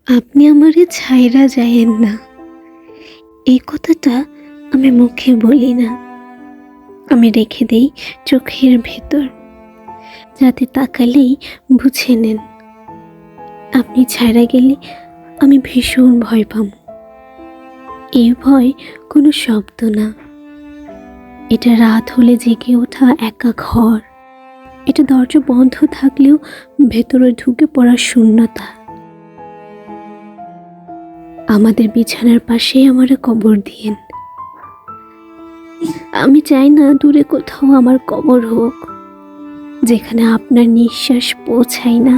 আপনি আমারে ছাইরা যায়েন না, এই কথাটা আমি মুখে বলি না, আমি রেখে দেই চোখের ভেতর, যাতে তাকালেই বুঝে নেন। আপনি ছাইরা গেলে আমি ভীষণ ভয় পাব। এই ভয় কোনো শব্দ না, এটা রাত হলে জেগে ওঠা একা ঘর, এটা দরজা বন্ধ থাকলেও ভেতরে ঢুকে পড়া শূন্যতা। আমাদের বিছানার পাশে আমারে কবর দিয়েন। আমি চাই না দূরে কোথাও আমার কবর হোক, যেখানে আপনার নিঃশ্বাস পৌঁছায় না।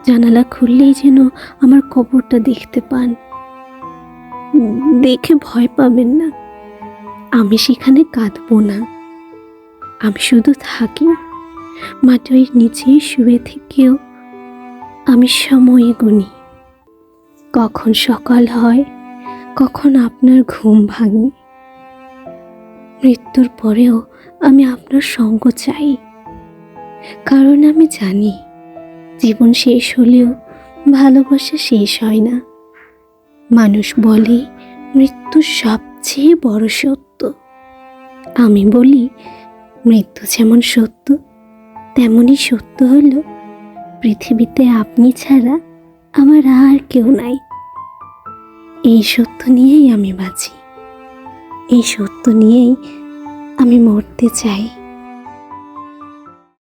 জানালা খুললেই যেন আমার কবরটা দেখতে পান। দেখে ভয় পাবেন না, আমি সেখানে কাঁদবো না। আমি শুধু থাকি, মাটির নিচে শুয়ে থেকেও আমি সময় গুনি। কখন সকাল হয়, কখন আপনার ঘুম ভাঙে। মৃত্যুর পরেও আমি আপনার সঙ্গ চাই, কারণ আমি জানি জীবন শেষ হলেও ভালোবাসা শেষ হয় না। মানুষ বলে মৃত্যু সবচেয়ে বড় সত্য, আমি বলি মৃত্যু যেমন সত্য, তেমনই সত্য হলো পৃথিবীতে আপনি ছাড়া আমার আর কেউ নাই। এই সত্য নিয়েই আমি বাঁচি, এই সত্য নিয়েই আমি মরতে চাই।